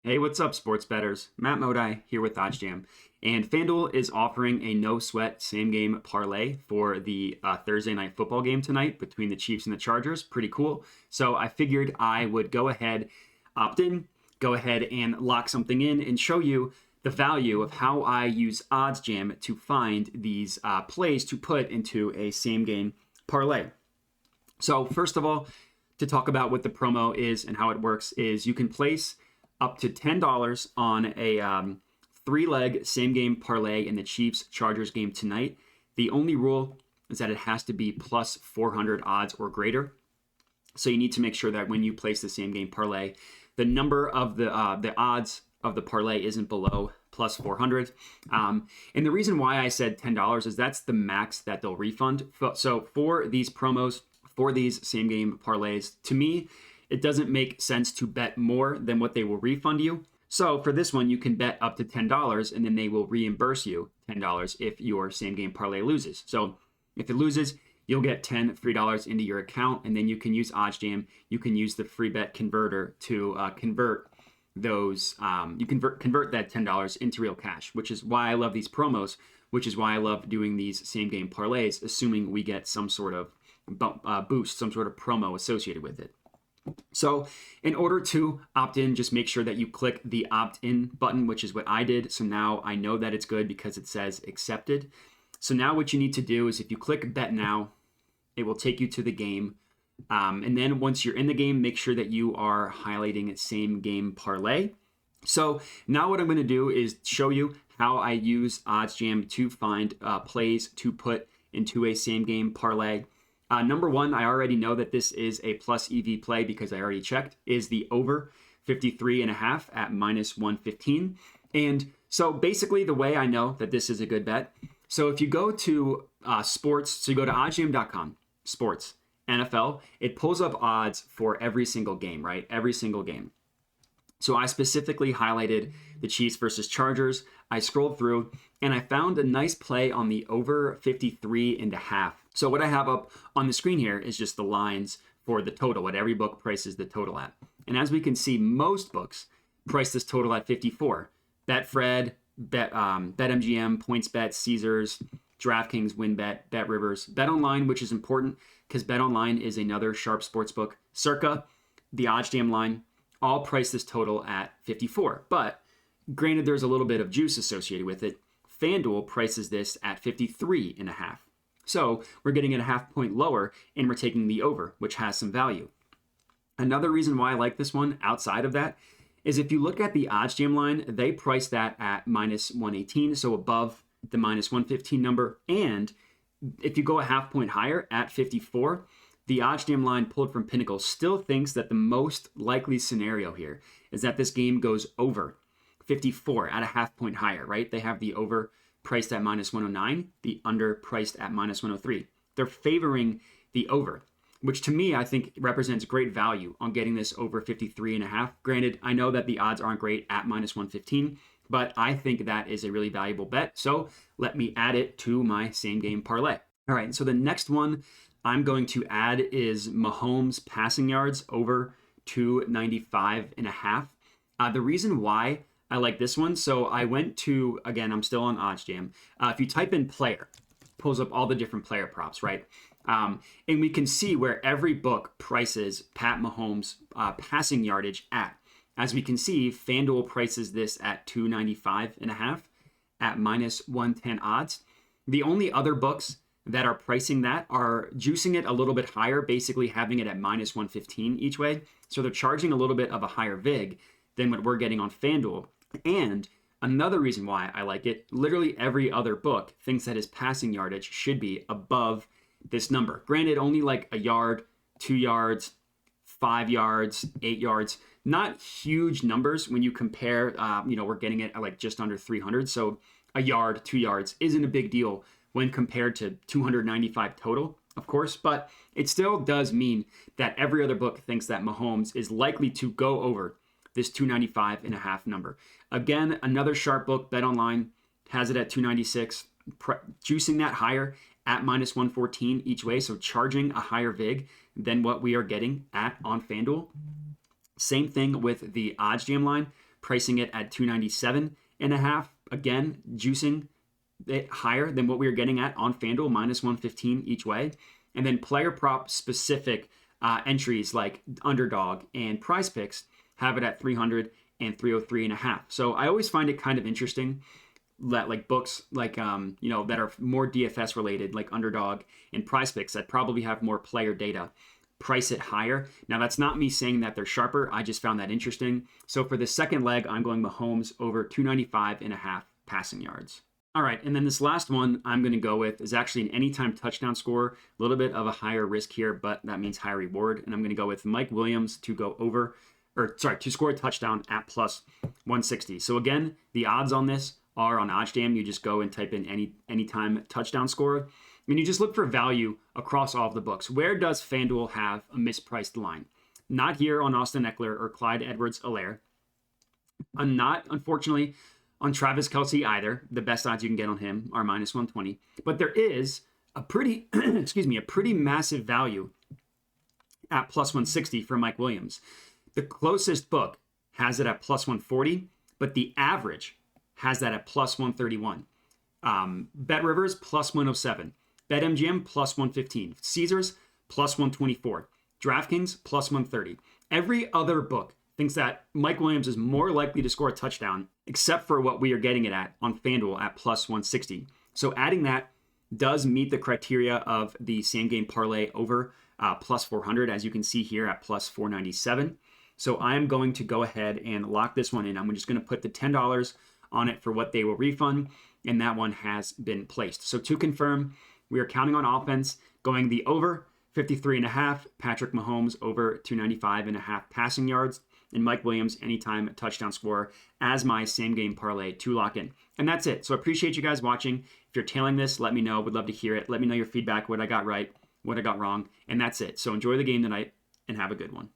Hey, what's up, sports bettors? Matt Modi here with OddsJam. And FanDuel is offering a no-sweat same-game parlay for the Thursday night football game tonight between the Chiefs and the Chargers. Pretty cool. So I figured I would go ahead, opt in, go ahead and lock something in and show you the value of how I use OddsJam to find these plays to put into a same-game parlay. So first of all, to talk about what the promo is and how it works is you can place up to $10 on a three-leg same-game parlay in the Chiefs-Chargers game tonight. The only rule is that it has to be plus 400 odds or greater. So you need to make sure that when you place the same-game parlay, the number of the odds of the parlay isn't below plus 400. And the reason why I said $10 is that's the max that they'll refund. So for these promos, for these same-game parlays, to me, it doesn't make sense to bet more than what they will refund you. So for this one, you can bet up to $10 and then they will reimburse you $10 if your same game parlay loses. So if it loses, you'll get $10 free into your account, and then you can use OddsJam. You can use the free bet converter to convert those. You convert that $10 into real cash, which is why I love these promos, which is why I love doing these same game parlays, assuming we get some sort of boost, some sort of promo associated with it. So in order to opt in, just make sure that you click the opt-in button, which is what I did. So now I know that it's good because it says accepted. So now what you need to do is if you click bet now, it will take you to the game. And then once you're in the game, make sure that you are highlighting same game parlay. So now what I'm going to do is show you how I use OddsJam to find plays to put into a same game parlay. Number one, I already know that this is a plus EV play because I already checked, is the over 53.5 at minus 115. And so basically the way I know that this is a good bet, so if you go to sports, so you go to oddsjam.com, sports, NFL, it pulls up odds for every single game, right? Every single game. So I specifically highlighted the Chiefs versus Chargers. I scrolled through and I found a nice play on the over 53.5. So what I have up on the screen here is just the lines for the total, what every book prices the total at. And as we can see, most books price this total at 54. Betfred, BetMGM, PointsBet, Caesars, DraftKings, WinBet, BetRivers, BetOnline, which is important because BetOnline is another sharp sportsbook, Circa, the OddsJam line, all price this total at 54. But granted, there's a little bit of juice associated with it. FanDuel prices this at 53.5. So we're getting it a half point lower and we're taking the over, which has some value. Another reason why I like this one outside of that is if you look at the OddsJam line, they price that at minus 118, so above the minus 115 number. And if you go a half point higher at 54, the OddsJam line pulled from Pinnacle still thinks that the most likely scenario here is that this game goes over 54 at a half point higher, right? They have the over priced at minus 109, the under priced at minus 103. They're favoring the over, which to me, I think represents great value on getting this over 53.5. Granted, I know that the odds aren't great at minus 115, but I think that is a really valuable bet. So let me add it to my same game parlay. All right, so the next one I'm going to add is Mahomes passing yards over 295.5. The reason why I like this one, so I went to, again, I'm still on OddsJam. If you type in player, pulls up all the different player props, right? And we can see where every book prices Pat Mahomes passing yardage at. As we can see, FanDuel prices this at 295.5 at minus 110 odds. The only other books that are pricing that are juicing it a little bit higher, basically having it at minus 115 each way. So they're charging a little bit of a higher vig than what we're getting on FanDuel. And another reason why I like it, literally every other book thinks that his passing yardage should be above this number. Granted, only like a yard, 2 yards, 5 yards, 8 yards. Not huge numbers when you compare, we're getting it at like just under 300. So a yard, 2 yards isn't a big deal when compared to 295 total, of course. But it still does mean that every other book thinks that Mahomes is likely to go over this 295.5 number. Again, another sharp book, BetOnline, has it at 296, juicing that higher at minus 114 each way, so charging a higher vig than what we are getting at on FanDuel. Same thing with the OddsJam line, pricing it at 297.5. Again, juicing it higher than what we were getting at on FanDuel, minus 115 each way. And then player prop specific entries like Underdog and Prize Picks have it at 300 and 303.5. So I always find it kind of interesting that like books like that are more DFS related, like Underdog and Prize Picks, that probably have more player data, price it higher. Now that's not me saying that they're sharper. I just found that interesting. So for the second leg, I'm going Mahomes over 295.5 passing yards. All right, and then this last one I'm going to go with is actually an anytime touchdown score. A little bit of a higher risk here, but that means higher reward. And I'm going to go with Mike Williams to to score a touchdown at plus 160. So again, the odds on this are on OddsJam. You just go and type in anytime touchdown score, and you just look for value across all of the books. Where does FanDuel have a mispriced line? Not here on Austin Eckler or Clyde Edwards-Helaire. I'm not, unfortunately, on Travis Kelce either. The best odds you can get on him are minus 120. But there is a pretty, a pretty massive value at plus 160 for Mike Williams. The closest book has it at plus 140, but the average has that at plus 131. Bet Rivers plus 107. BetMGM plus 115. Caesars plus 124. DraftKings plus 130. Every other book thinks that Mike Williams is more likely to score a touchdown, except for what we are getting it at on FanDuel at plus 160. So adding that does meet the criteria of the Same Game Parlay over plus 400, as you can see here at plus 497. So I'm going to go ahead and lock this one in. I'm just going to put the $10 on it for what they will refund, and that one has been placed. So to confirm, we are counting on offense, going the over 53.5, Patrick Mahomes over 295.5 passing yards, and Mike Williams anytime touchdown scorer as my same game parlay to lock in. And that's it. So I appreciate you guys watching. If you're tailing this, let me know. Would love to hear it. Let me know your feedback, what I got right, what I got wrong, and that's it. So enjoy the game tonight and have a good one.